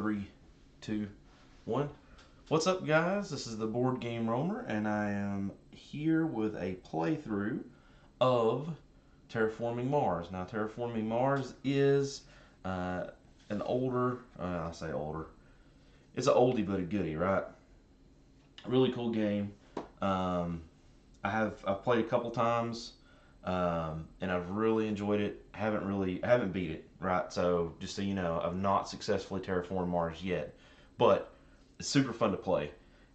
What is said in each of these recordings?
3, 2, 1. What's up, guys? This is the Board Game Roamer, and I am here with a playthrough of Terraforming Mars. Now, Terraforming Mars is an older, I say older, it's an oldie but a goodie, right? Really cool game. I've played a couple times, and I've really enjoyed it. I haven't beat it, right? So just so you know, I've not successfully terraformed Mars yet, but it's super fun to play.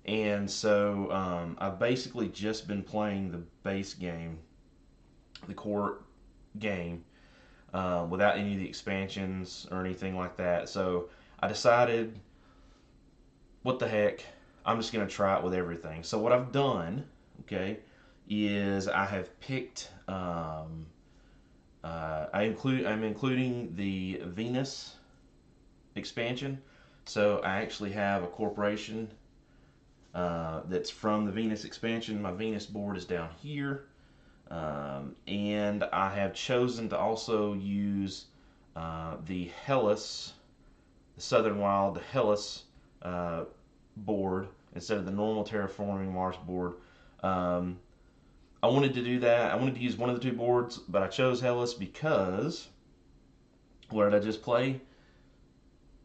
And so I've basically just been playing the base game, the core game, without any of the expansions or anything like that. So I decided, what the heck, I'm just gonna try it with everything. So what I've done, okay, is I have picked. I'm including the Venus expansion. So I actually have a corporation that's from the Venus expansion. My Venus board is down here, and I have chosen to also use the Hellas, the Southern Wild, the Hellas board instead of the normal Terraforming Mars board. I wanted to do that. I wanted to use one of the two boards, but I chose Hellas because what did I just play?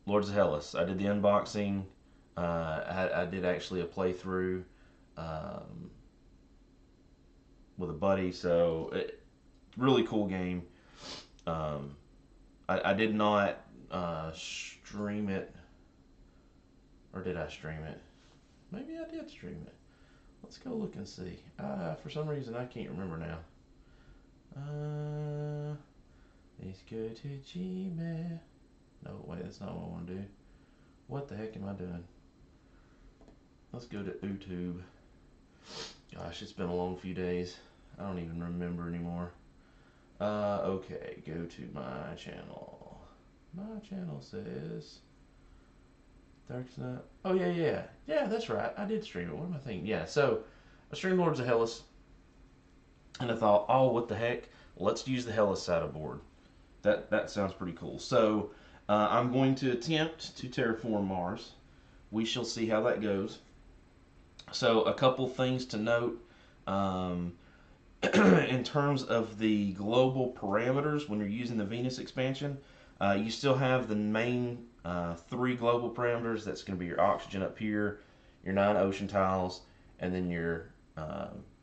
Lords of Hellas. I did the unboxing. I did actually a playthrough with a buddy, so really cool game. I did not stream it, or did I stream it? Maybe I did stream it. Let's go look and see. For some reason, I can't remember now. Let's go to Gmail. No, wait, that's not what I want to do. What the heck am I doing? Let's go to YouTube. Gosh, it's been a long few days. I don't even remember anymore. Okay, go to my channel. My channel says Dark Knight. Oh, yeah. Yeah, that's right. I did stream it. What am I thinking? Yeah, so I streamed Lords of Hellas, and I thought, oh, what the heck? Let's use the Hellas side of board. That sounds pretty cool. So I'm going to attempt to terraform Mars. We shall see how that goes. So a couple things to note. In terms of the global parameters, when you're using the Venus expansion, you still have the main three global parameters. That's going to be your oxygen up here, your 9 ocean tiles, and then your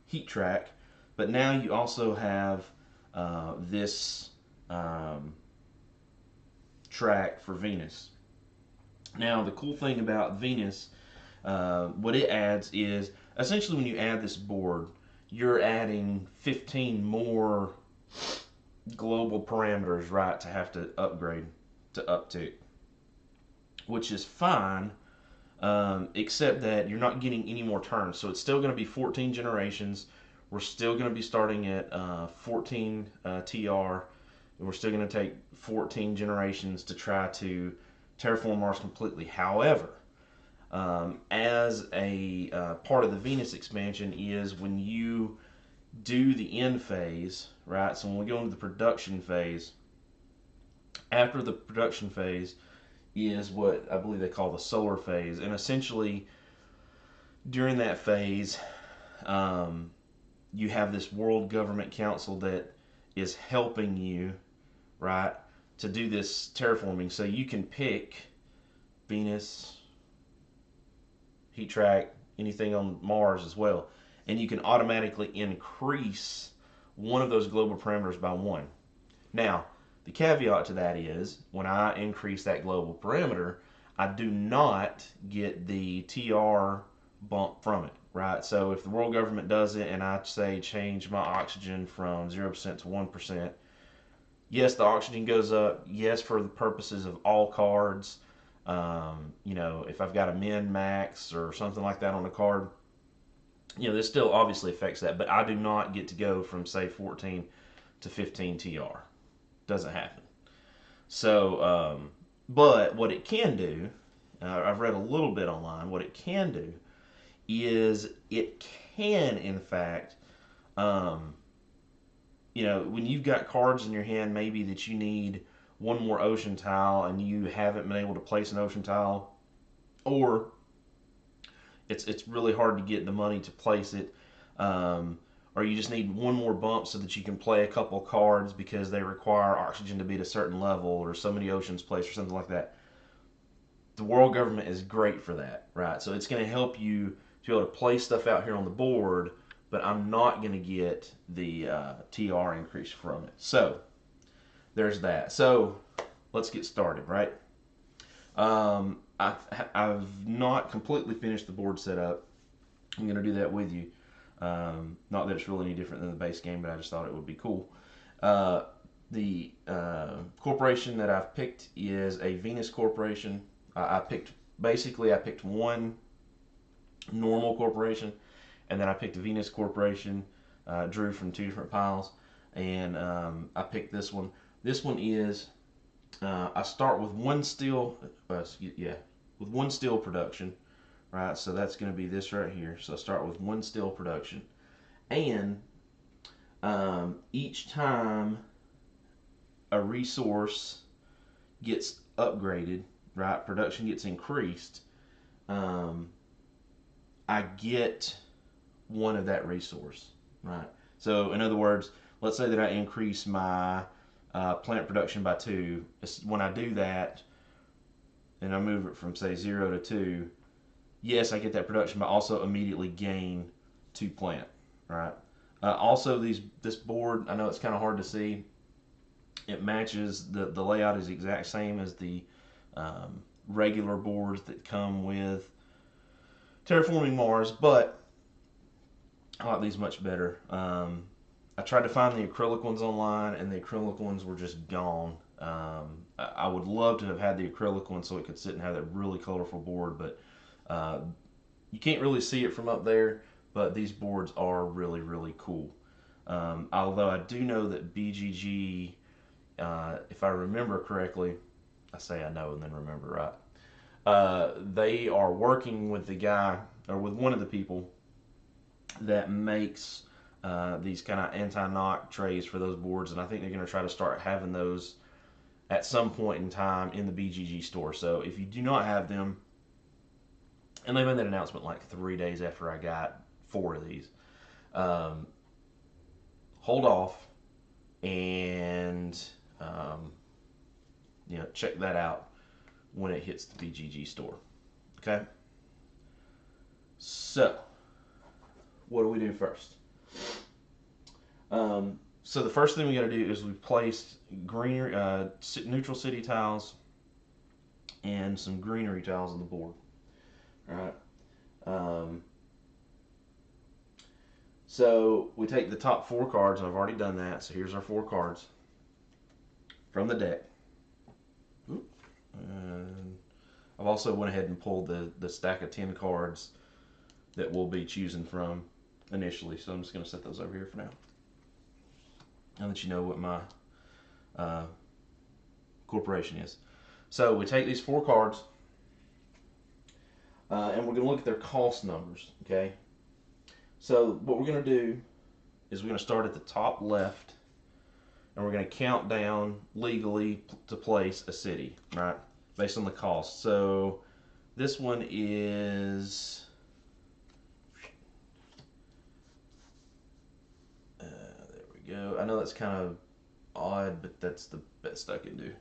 heat track. But now you also have this track for Venus. Now, the cool thing about Venus, what it adds is, essentially when you add this board, you're adding 15 more global parameters, right, to have to upgrade to uptick, which is fine, except that you're not getting any more turns. So it's still going to be 14 generations. We're still going to be starting at 14 TR, and we're still going to take 14 generations to try to terraform Mars completely. However, as a part of the Venus expansion is when you do the end phase, right? So when we go into the production phase, after the production phase is what I believe they call the solar phase. And essentially, during that phase, you have this World Government Council that is helping you, right, to do this terraforming. So you can pick Venus, heat track, anything on Mars as well, and you can automatically increase one of those global parameters by 1. Now, the caveat to that is, when I increase that global parameter, I do not get the TR bump from it, right? So if the world government does it and I say change my oxygen from 0% to 1%, yes, the oxygen goes up. Yes, for the purposes of all cards. If I've got a min max or something like that on the card, this still obviously affects that, but I do not get to go from, say, 14 to 15 TR. Doesn't happen. So, but what it can do, I've read a little bit online, what it can do is it can, in fact, when you've got cards in your hand maybe that you need one more ocean tile and you haven't been able to place an ocean tile, or it's really hard to get the money to place it, or you just need one more bump so that you can play a couple cards because they require oxygen to be at a certain level or so many oceans placed or something like that. The world government is great for that, right? So it's going to help you to be able to play stuff out here on the board, but I'm not going to get the TR increase from it. So there's that. So let's get started, right? I've not completely finished the board setup. I'm going to do that with you. Not that it's really any different than the base game, but I just thought it would be cool. The corporation that I've picked is a Venus corporation. I picked one normal corporation, and then I picked a Venus corporation. Drew from two different piles, and I picked this one. This one is I start with one steel, with one steel production, right? So that's going to be this right here. So I start with one steel production, and each time a resource gets upgraded, right? Production gets increased. I get one of that resource, right? So in other words, let's say that I increase my plant production by 2. When I do that, and I move it from say 0 to 2, yes, I get that production, but also immediately gain 2 plant, right? Also, this board, I know it's kind of hard to see. It matches the layout is the exact same as the regular boards that come with Terraforming Mars, but I like these much better. I tried to find the acrylic ones online, and the acrylic ones were just gone. I would love to have had the acrylic one so it could sit and have that really colorful board, but you can't really see it from up there, but these boards are really, really cool. Although I do know that BGG, if I remember correctly, I say I know and then remember, right? They are working with the guy, or with one of the people that makes these kind of anti-knock trays for those boards, and I think they're going to try to start having those at some point in time in the BGG store. So if you do not have them, and they made that announcement like 3 days after I got 4 of these, hold off and check that out when it hits the BGG store. Okay. So what do we do first? So the first thing we got to do is we place greenery, neutral city tiles and some greenery tiles on the board. All right. So we take the top 4 cards, and I've already done that. So here's our 4 cards from the deck. And I've also went ahead and pulled the stack of 10 cards that we'll be choosing from initially. So I'm just going to set those over here for now. I'll let you know what my corporation is. So we take these 4 cards, and we're going to look at their cost numbers, okay? So what we're going to do is we're going to start at the top left, and we're going to count down legally to place a city, right? Based on the cost. So this one is there we go. I know that's kind of odd, but that's the best I can do.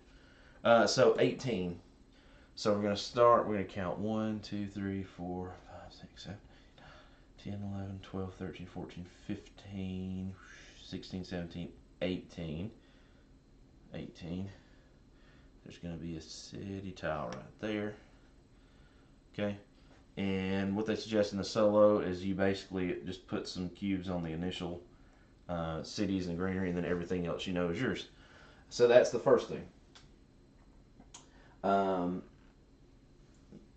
So 18. So we're going to start, we're going to count 1, 2, 3, 4, 5, 6, 7, 10, 11, 12, 13, 14, 15, 16, 17, 18. 18. There's going to be a city tile right there. Okay. And what they suggest in the solo is you basically just put some cubes on the initial cities and greenery, and then everything else you know is yours. So that's the first thing.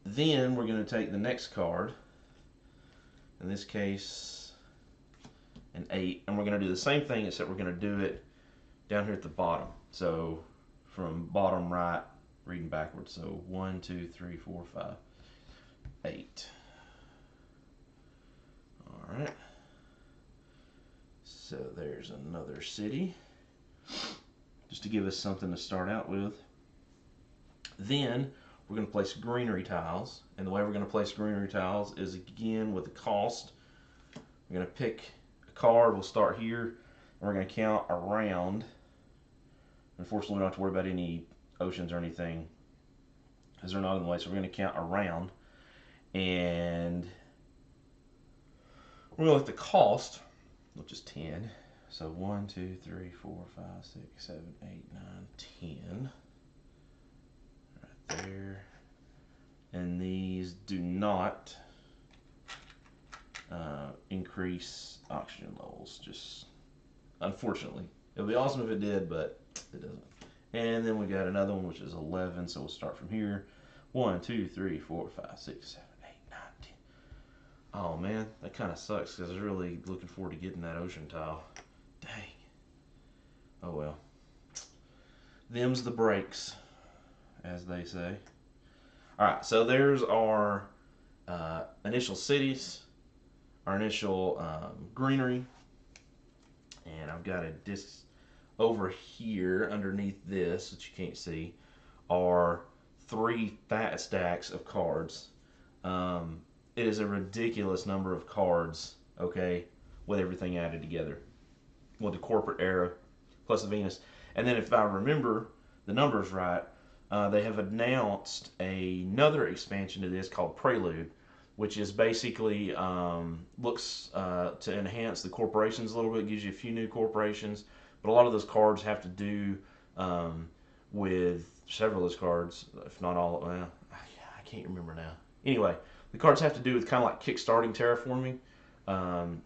Then we're going to take the next card, in this case an 8, and we're going to do the same thing, except we're going to do it down here at the bottom. So from bottom right, reading backwards. So 1, 2, 3, 4, 5, 8. All right. So there's another city. just to give us something to start out with. Then we're going to place greenery tiles, and the way we're going to place greenery tiles is again with the cost. We're going to pick a card. We'll start here, and we're going to count around. Unfortunately, we don't have to worry about any oceans or anything, because they're not in the way. So we're going to count around, and we're going to let the cost, which is 10. So 1, 2, 3, 4, 5, 6, 7, 8, 9, 10. Right there. And these do not increase oxygen levels. Just unfortunately, it would be awesome if it did, but it doesn't. And then we got another one which is 11. So we'll start from here. 1, 2, 3, 4, 5, 6, 7, 8, 9, 10. Oh man, that kind of sucks because I was really looking forward to getting that ocean tile. Dang. Oh well. Them's the breaks, as they say. Alright, so there's our initial cities, our initial greenery, and I've got a disc over here underneath this that you can't see are 3 fat stacks of cards. It is a ridiculous number of cards, okay, with everything added together. With the corporate era, plus the Venus. And then if I remember the numbers right, they have announced another expansion to this called Prelude, which is basically looks to enhance the corporations a little bit, gives you a few new corporations, but a lot of those cards have to do with several of those cards, if not all. Well, I can't remember now. Anyway, the cards have to do with kind of like kickstarting terraforming.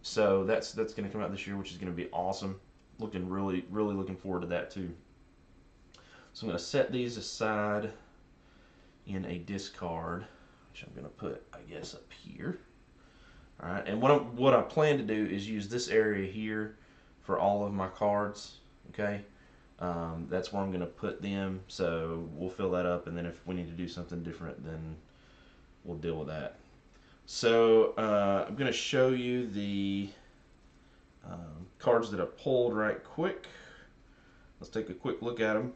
So that's going to come out this year, which is going to be awesome. Really looking forward to that too. So I'm going to set these aside in a discard, which I'm going to put, I guess, up here. All right, and what I plan to do is use this area here for all of my cards. Okay, that's where I'm going to put them. So we'll fill that up, and then if we need to do something different, then we'll deal with that. So I'm going to show you the cards that I pulled right quick. Let's take a quick look at them.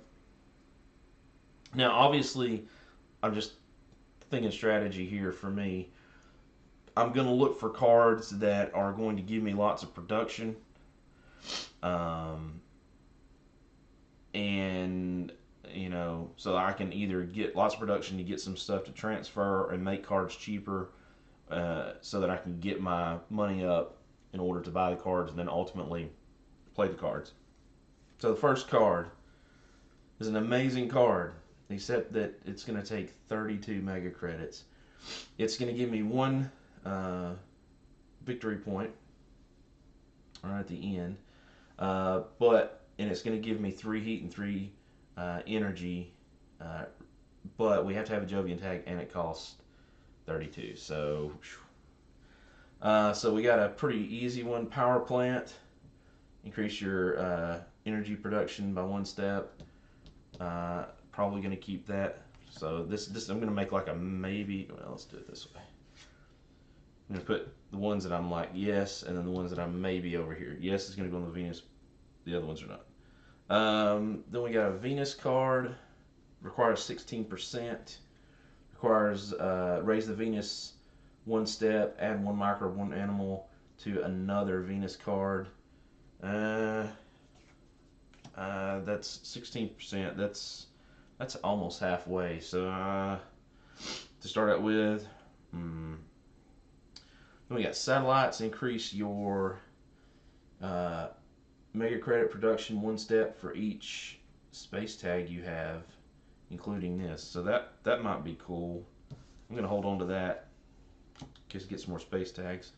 Now, obviously, I'm just thinking strategy here for me. I'm going to look for cards that are going to give me lots of production. And, you know, so I can either get lots of production to get some stuff to transfer and make cards cheaper so that I can get my money up in order to buy the cards and then ultimately play the cards. So the first card is an amazing card, except that it's going to take 32 mega credits. It's going to give me 1 victory point right at the end, and it's going to give me 3 heat and 3 energy, but we have to have a Jovian tag and it costs 32. So we got a pretty easy one. Power plant, increase your energy production by 1 step. Probably going to keep that. So this I'm going to make like a maybe. Well, let's do it this way. I'm going to put the ones that I'm like yes, and then the ones that I'm maybe over here. Yes is going to go on the Venus. The other ones are not. Then we got a Venus card. Requires 16%. Requires raise the Venus 1 step. Add 1 microbe, 1 animal to another Venus card. That's 16%. That's almost halfway. So to start out with, then we got satellites. Increase your mega credit production 1 step for each space tag you have, including this. So that might be cool. I'm gonna hold on to that in case I get some more space tags.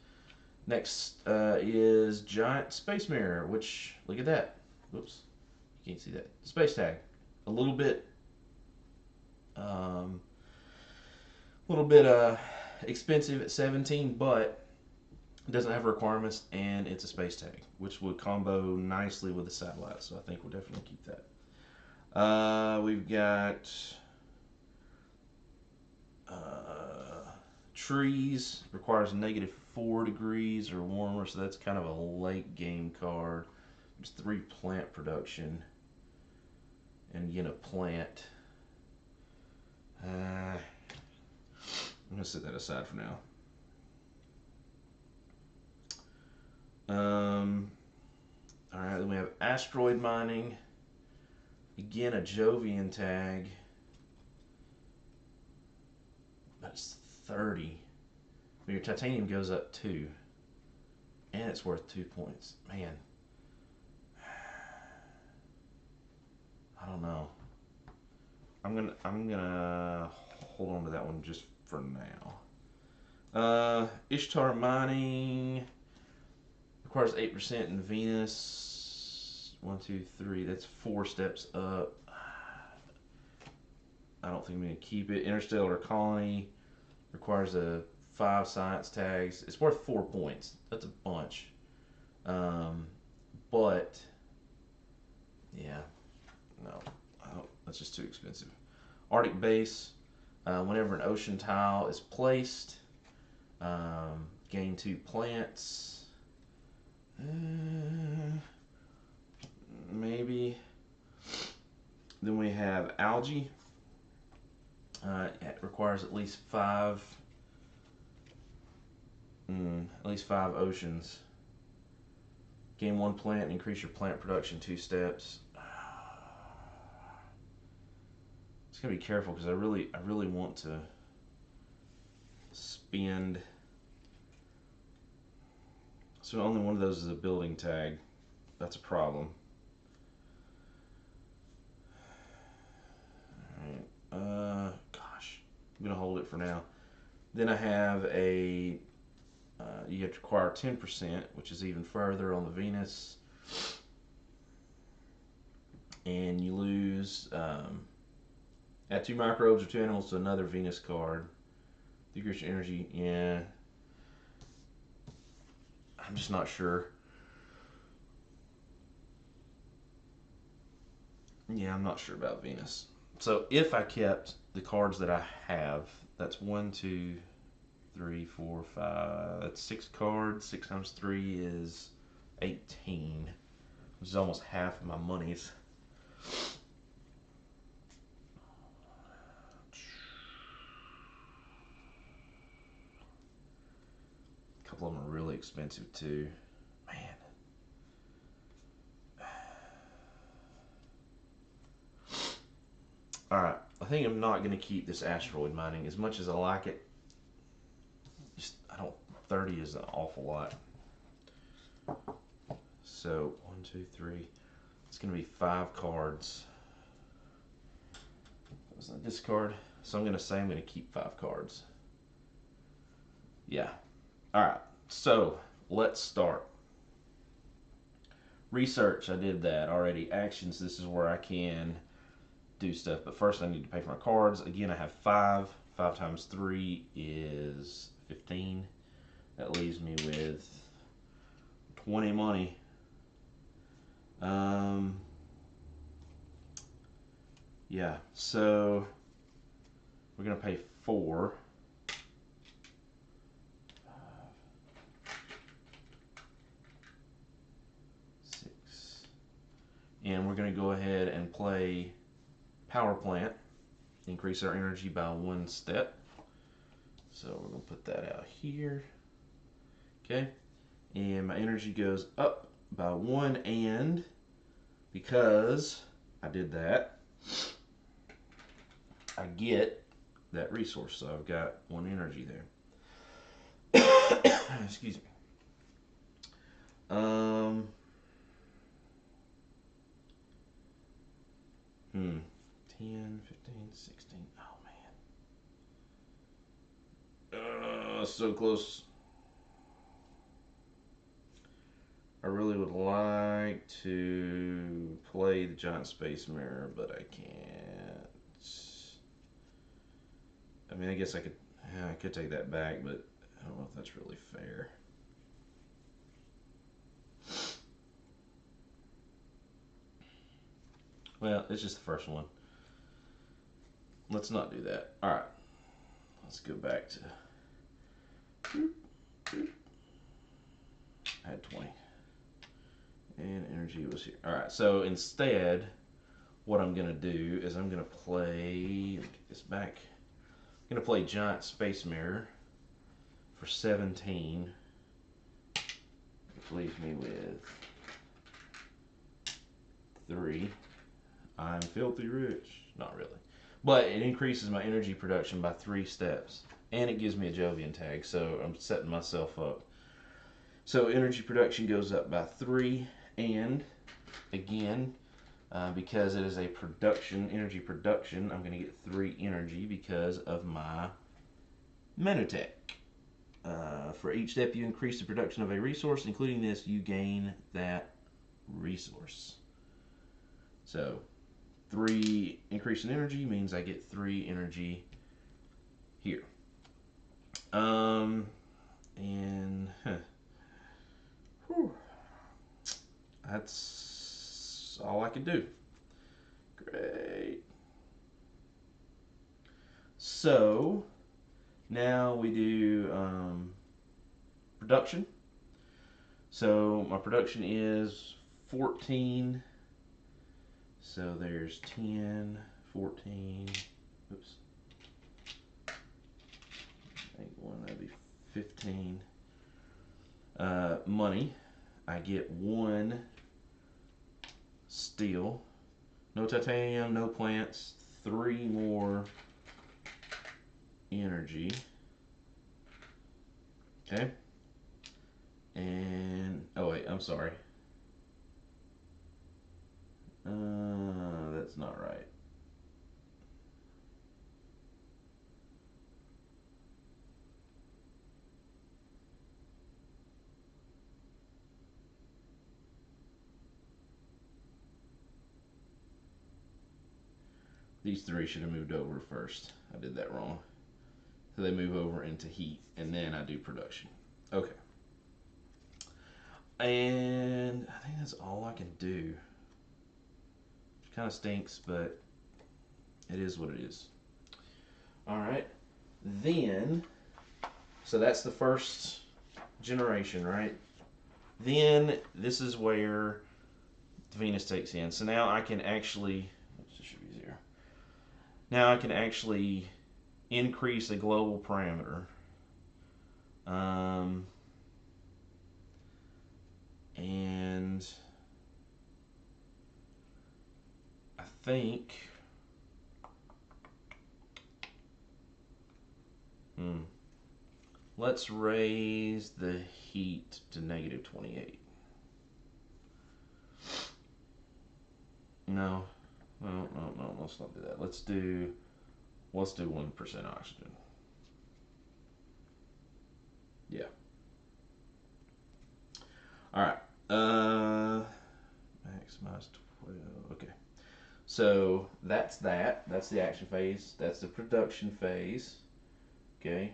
Next is giant space mirror, which look at that. Whoops, you can't see that. Space tag, a little bit expensive at 17, but it doesn't have requirements and it's a space tag, which would combo nicely with the satellite. So I think we'll definitely keep that. We've got trees, requires -4 degrees or warmer, so that's kind of a late game card. There's 3 plant production. and get a plant. I'm gonna set that aside for now. All right, then we have asteroid mining. Again, a Jovian tag. That's 30. But your titanium goes up 2. And it's worth 2 points. Man. I don't know. I'm gonna hold on to that one just for now. Ishtar mining requires 8% in Venus. 1, 2, 3. That's 4 steps up. I don't think I'm gonna keep it. Interstellar colony requires 5 science tags. It's worth 4 points. That's a bunch. But yeah, no, that's just too expensive. Arctic base. Whenever an ocean tile is placed, gain 2 plants. Maybe. Then we have algae. It requires at least 5 oceans. Gain 1 plant and increase your plant production 2 steps. Just gotta be careful because I really want to spend. So only one of those is a building tag. That's a problem. Alright. Gosh. I'm gonna hold it for now. Then I have a you have to acquire 10%, which is even further on the Venus. And you lose add 2 microbes or 2 animals to another Venus card. Decrease your energy. Yeah. I'm just not sure. Yeah, I'm not sure about Venus. So if I kept the cards that I have, that's 1, 2, 3, 4, 5. That's 6 cards. 6 times 3 is 18, which is almost half of my monies. A couple of them are really expensive too. Man. Alright, I think I'm not going to keep this asteroid mining as much as I like it. Just, 30 is an awful lot. So, 1, 2, 3. It's going to be 5 cards. That was a discard. So I'm going to say I'm going to keep 5 cards. Yeah. Alright, so let's start. Research, I did that already. Actions, this is where I can do stuff. But first I need to pay for my cards. Again, I have 5. 5 times 3 is 15. That leaves me with 20 money. Yeah, so we're going to pay 4. 6. And we're going to go ahead and play power plant. Increase our energy by 1 step. So we're going to put that out here. Okay. And my energy goes up by 1, and because I did that, I get that resource. So I've got 1 energy there. Excuse me. 10, 15, 16. Oh man. So close. I really would like to play the giant space mirror, but I can't. I mean, I guess I could take that back, but I don't know if that's really fair. Well, it's just the first one. Let's not do that. All right. Let's go back to. I had 20. And energy was here. All right. So instead, what I'm going to do is I'm going to play, let me get this back, I'm going to play Giant Space Mirror for 17, which leaves me with 3. I'm filthy rich. Not really. But it increases my energy production by 3 steps. And it gives me a Jovian tag, so I'm setting myself up. So energy production goes up by 3, and again, because it is a energy production, I'm going to get 3 energy because of my Menotech. For each step you increase the production of a resource, including this, you gain that resource. So 3 increase in energy means I get 3 energy here. That's all I can do. Great. So now we do production. So my production is 14. So there's 10, 14, oops. I think that'd be 15. Money, I get 1 steel, no titanium, no plants, 3 more energy. Okay. And, oh wait, I'm sorry. That's not right. These 3 should have moved over first. I did that wrong. So they move over into heat, and then I do production. Okay. And I think that's all I can do. Which kind of stinks, but it is what it is. Alright. Then, so that's the first generation, right? Then, this is where Venus takes in. So now I can actually, this should be 0. Now I can actually increase a global parameter. And I think let's raise the heat to -28. No, let's not do that. Let's do 1% oxygen. Yeah. All right. Maximize 12. Okay. So that's that. That's the action phase. That's the production phase. Okay.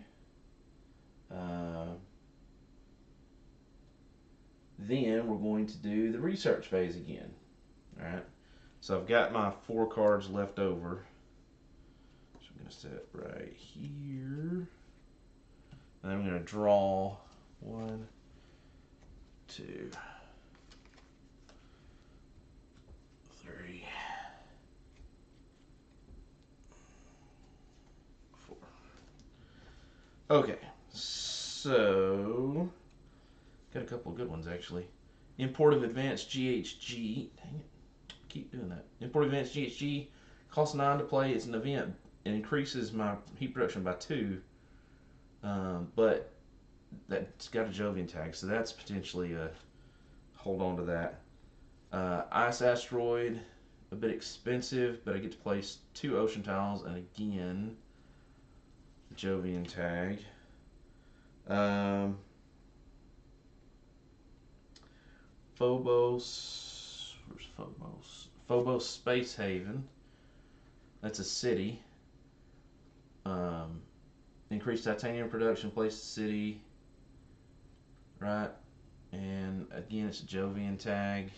Then we're going to do the research phase again. All right. So I've got my 4 cards left over. So I'm going to set right here. And I'm going to draw 1, 2, 3, 4. Okay, so got a couple of good ones actually. Import of advanced GHG. Dang it, keep doing that. Import of advanced GHG costs 9 to play. It's an event. It increases my heat production by 2. But that's got a Jovian tag, so that's potentially a hold on to that. Ice asteroid, a bit expensive, but I get to place 2 ocean tiles, and again, the Jovian tag. Phobos, where's Phobos? Phobos Space Haven. That's a city. Increase titanium production, place the city, right? And again, it's a Jovian tag.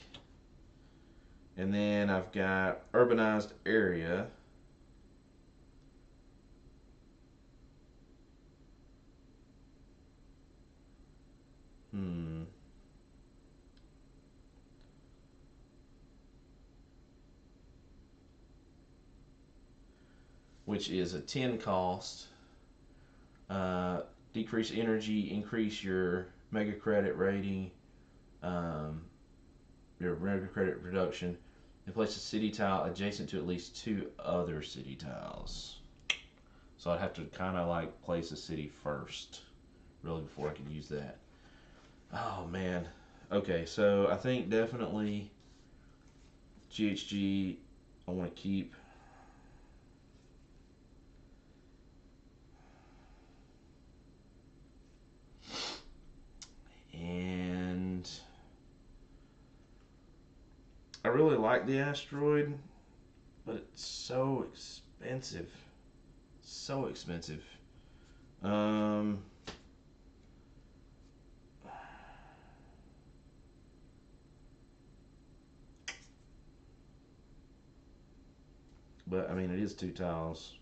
And then I've got urbanized area. which is a 10 cost. Decrease energy, increase your mega credit rating, um, your mega credit production, and place a city tile adjacent to at least 2 other city tiles. So I'd have to kind of like place a city first, really, before I can use that. Oh man. Okay, so I think definitely GHG I want to keep. And I really like the asteroid, but it's so expensive. So expensive. Um, but I mean, it is 2 tiles.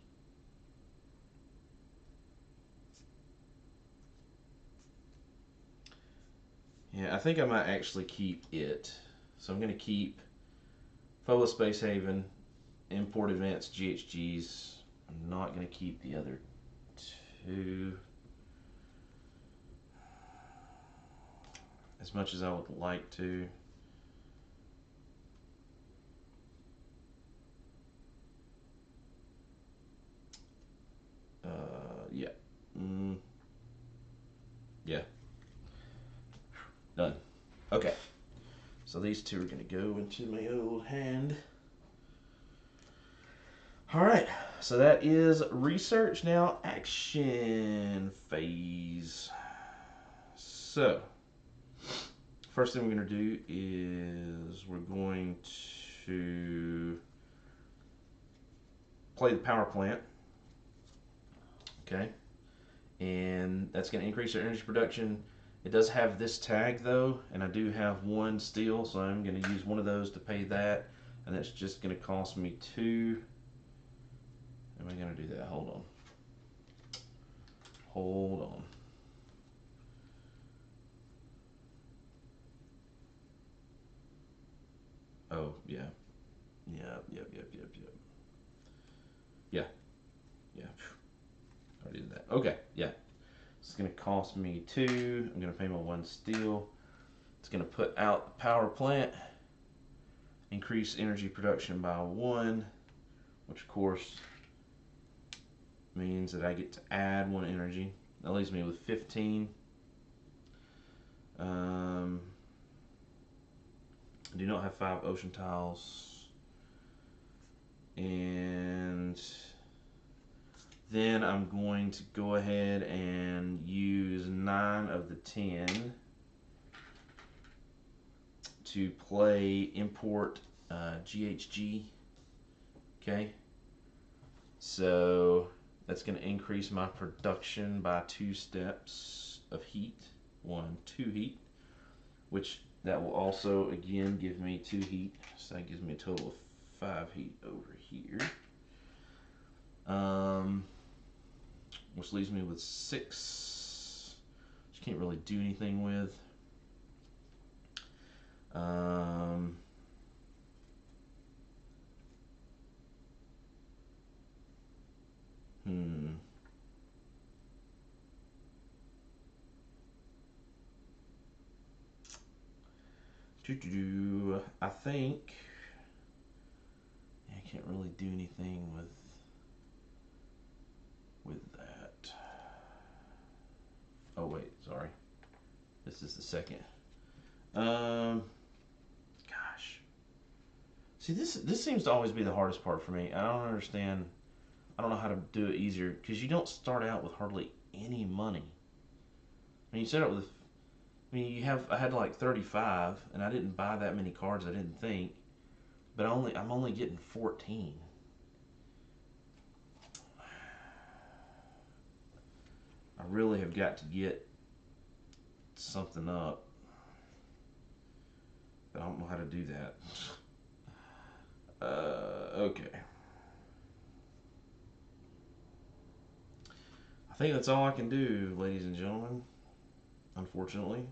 Yeah, I think I might actually keep it. So I'm going to keep Fola Space Haven, Import Advanced GHGs. I'm not going to keep the other 2 as much as I would like to. Yeah. Mm, yeah. Done. Okay. So these 2 are going to go into my old hand. All right. So that is research. Now action phase. So first thing we're going to do is we're going to play the power plant. Okay. And that's going to increase our energy production. It does have this tag though, and I do have 1 steel, so I'm going to use one of those to pay that, and that's just going to cost me 2. Am I going to do that? Hold on. Hold on. Oh, yeah. Yep. Yeah. Yeah. I already did that. Okay, yeah. It's going to cost me 2. I'm going to pay my 1 steel. It's going to put out the power plant, increase energy production by 1, which of course means that I get to add 1 energy. That leaves me with 15. I do not have 5 ocean tiles. And then I'm going to go ahead and use 9 of the 10 to play import GHG. Okay, so that's going to increase my production by 2 steps of heat. 1, 2 heat, which that will also again give me 2 heat, so that gives me a total of 5 heat over here. Which leaves me with 6, which you can't really do anything with. Hmm. I think I can't really do anything with that. Oh wait, sorry. This is the second. Gosh. See, this seems to always be the hardest part for me. I don't understand. I don't know how to do it easier because you don't start out with hardly any money. I mean, you start out with. I mean, I had like 35, and I didn't buy that many cards. I didn't think, but I'm only getting 14. I really have got to get something up, but I don't know how to do that. Okay. I think that's all I can do, ladies and gentlemen, unfortunately.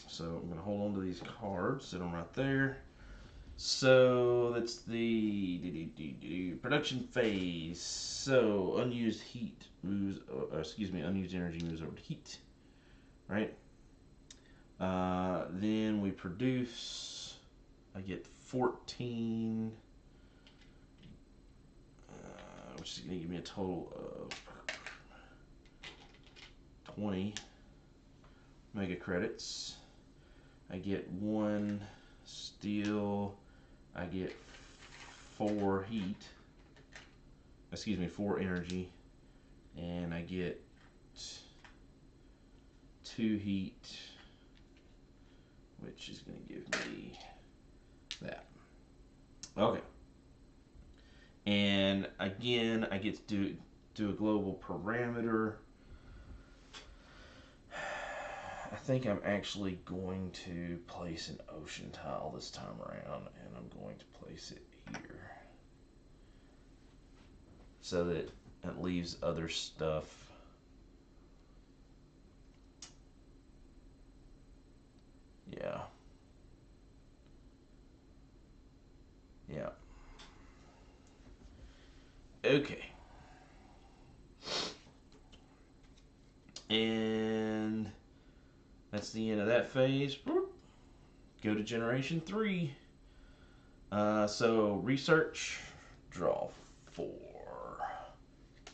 So I'm going to hold on to these cards, sit them right there. So that's the production phase. So unused heat moves, unused energy moves over to heat, right? Then we produce. I get 14, which is going to give me a total of 20 mega credits. I get 1 steel. I get 4 heat. 4 energy. And I get 2 heat, which is going to give me that. Okay. And again, I get to do a global parameter. I think I'm actually going to place an ocean tile this time around, and I'm going to place it here so that it leaves other stuff. Yeah. Yeah. Okay. And that's the end of that phase. Go to generation 3. So research, draw 4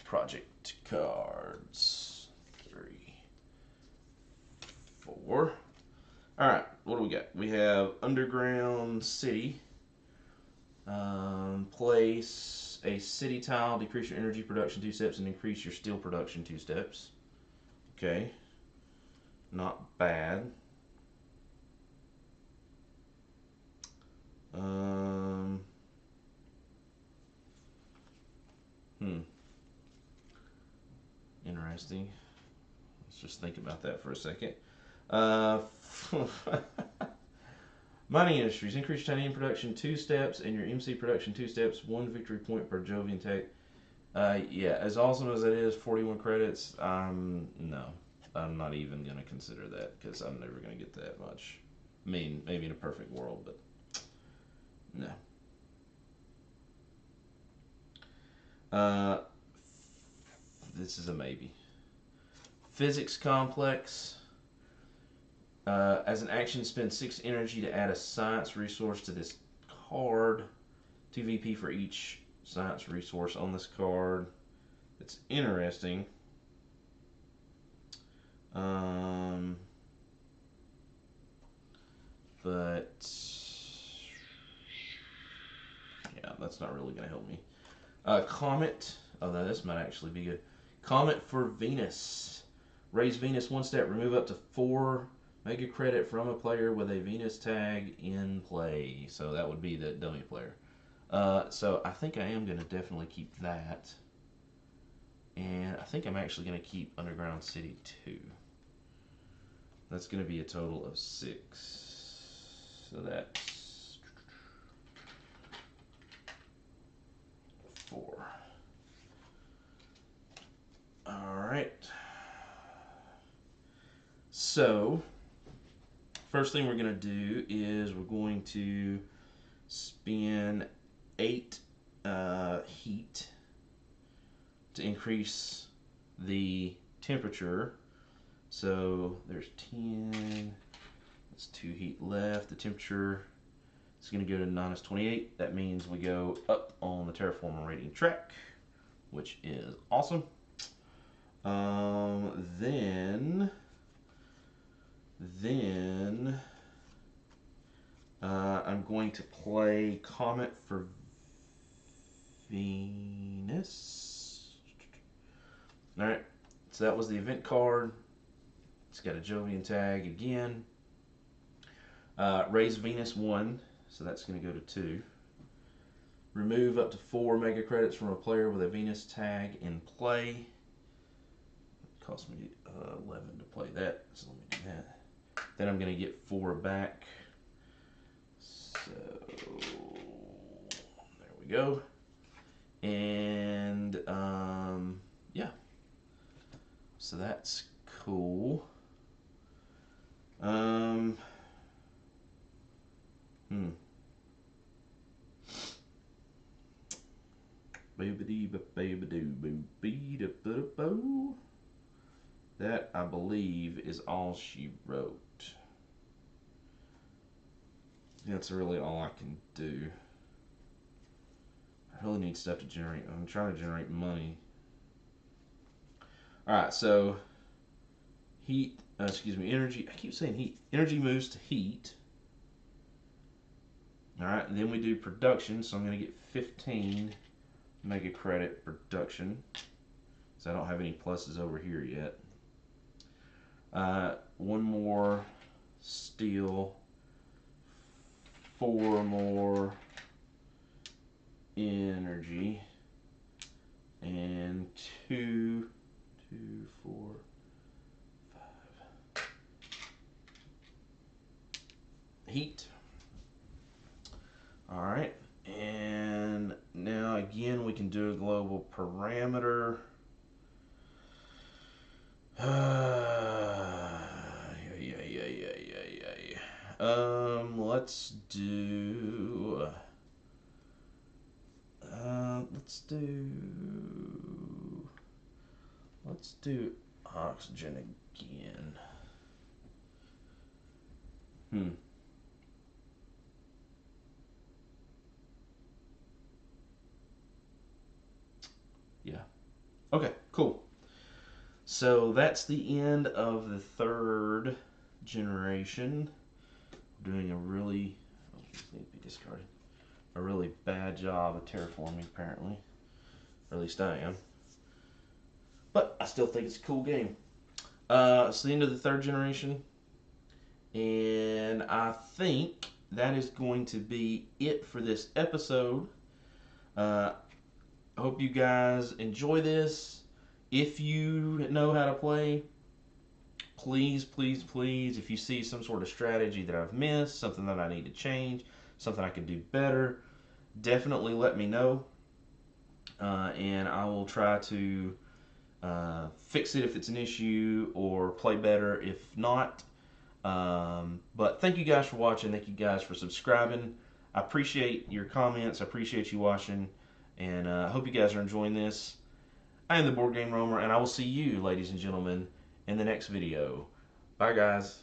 project cards. 3, 4. All right, what do we got? We have underground city. Place a city tile, decrease your energy production 2 steps, and increase your steel production 2 steps. Okay, not bad. Interesting. Let's just think about that for a second. Mining industries, increase titanium production 2 steps and your MC production 2 steps, 1 victory point per Jovian tech. Yeah, as awesome as it is, 41 credits, no. I'm not even going to consider that because I'm never going to get that much. I mean, maybe in a perfect world, but no. This is a maybe. Physics complex. As an action, spend 6 energy to add a science resource to this card. 2 VP for each science resource on this card. It's interesting. But yeah, that's not really going to help me. Comet. Oh, no, this might actually be good. Comet for Venus. Raise Venus 1 step. Remove up to 4 mega credit from a player with a Venus tag in play. So that would be the dummy player. So I think I am going to definitely keep that. And I think I'm actually going to keep Underground City 2. That's going to be a total of 6. So that's 4. Alright. So, first thing we're going to do is we're going to spin 8 heat to increase the temperature. So there's 10, that's 2 heat left. The temperature is going to go to -28. That means we go up on the Terraforming rating track, which is awesome. Then I'm going to play Comet for Venus. Alright, so that was the event card. It's got a Jovian tag again. Raise Venus 1, so that's going to go to 2. Remove up to 4 mega credits from a player with a Venus tag in play. It cost me 11 to play that, so let me do that. Then I'm going to get 4 back. So there we go. And yeah, so that's cool. That, I believe, is all she wrote. That's really all I can do. I really need stuff to generate. I'm trying to generate money. Alright, so heat, energy. I keep saying heat. Energy moves to heat. Alright, and then we do production, so I'm going to get 15 mega credit production. So I don't have any pluses over here yet. One more steel. 4 more energy. And 2, 4, 5. Heat. Alright, and now again we can do a global parameter. Let's do oxygen again. Yeah. Okay, cool. So that's the end of the third generation. We're doing a really, a really bad job of terraforming, apparently. Or at least I am. But I still think it's a cool game. It's the end of the third generation. And I think that is going to be it for this episode. I hope you guys enjoy this. If you know how to play, please, please, please, if you see some sort of strategy that I've missed, something that I need to change, something I can do better, definitely let me know. And I will try to fix it if it's an issue or play better if not. But thank you guys for watching. Thank you guys for subscribing. I appreciate your comments. I appreciate you watching. And I hope you guys are enjoying this. I am the Board Game Roamer, and I will see you, ladies and gentlemen, in the next video. Bye, guys.